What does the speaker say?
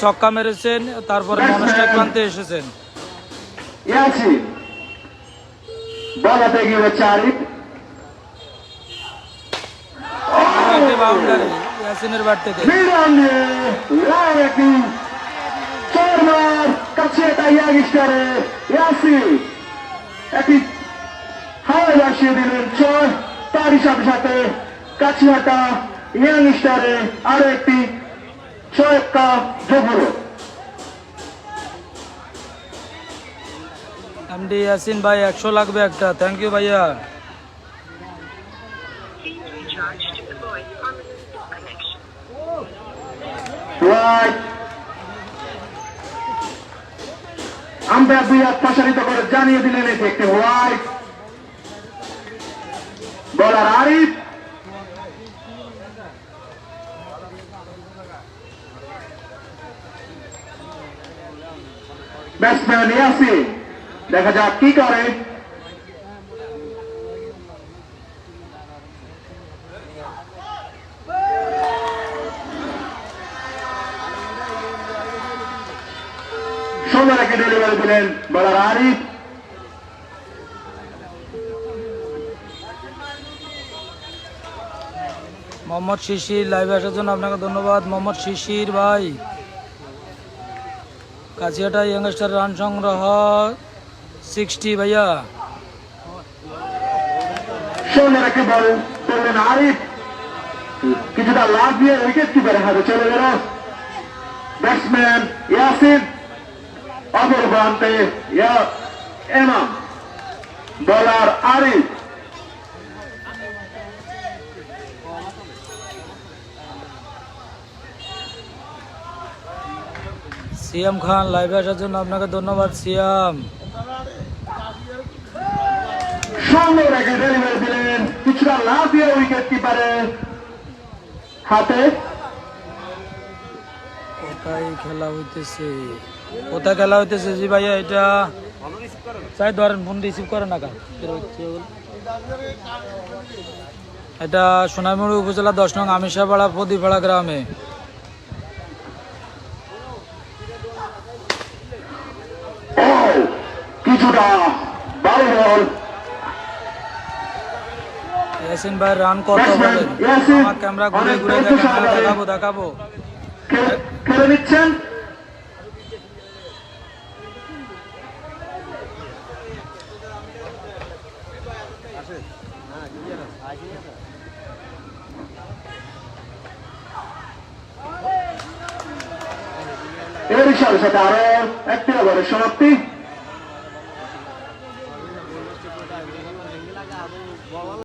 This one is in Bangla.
ছক্কা মেরেছেন, তারপরে মনস্টার প্রান্তে এসেছেন। ইয়াসিন বলাতে গিয়ে হচ্ছে আরিফ, বাউন্ডারি ইয়াসিনের ব্যাট থেকে। কাছে এটা ইয়াংস্টারে ইয়াসিন একটি হাওয়ায় ভাসিয়ে দিলেন ছয়, তারই সাথে সাথে কাছিহাটা ইয়াংস্টারে আরো একটি ছয়টা যোগ হলো। এমডি ইয়াসিন ভাই 100 লাগবে একটা। থ্যাংক ইউ ভাইয়া। আম্পায়ার দুই হাত প্রসারিত করে জানিয়ে দিলেন এটি একটি হোয়াইট। বলার আরিফ, ব্যাটসম্যান ইয়াসিন, দেখা যাক কি করে। সুন্দর একটি ডেলিভারি দিলেন বলার আরিফ। মোহাম্মদ শিশির লাইভে আসার জন্য আপনাকে ধন্যবাদ মোহাম্মদ শিশির ভাই। কাছিয়াটা ইয়াংস্টার রান সংগ্রহ 60 ভাইয়া। সুন্দর একটি বল করলেন আরিফ, কিছুটা লাভ দিয়ে উইকেট কিপারের হাতে চলে গেল। ব্যাটসম্যান ইয়াসিন, অপর প্রান্তে এমাম, বলার আরিফ। সিয়াম খান লাইভে আসার জন্য আপনাকে ধন্যবাদ সিয়াম। সুন্দর একটি ডেলিভারি দিলেন, কিছুটা লাভ দিয়ে উইকেট কিপারের হাতে। কোথায় খেলা হইতেছে, কোথায় খেলা হইতেছে? জি ভাইয়া, এটা চাই ধরেন, ফোন রিসিভ করে না। এটা সোনামুড়ি উপজেলা 10 নং আমিষাপাড়া প্রদীপাড়া গ্রামে। কিছুটা বারো বল। ইয়াসিন ভাই রান কত বলেন? আমার ক্যামেরা ঘুরে ঘুরে দেখাবো দেখাবো। খেলে নিচ্ছেন। এর সাথে সাথে আরো একটি ওভারের সমাপ্তি।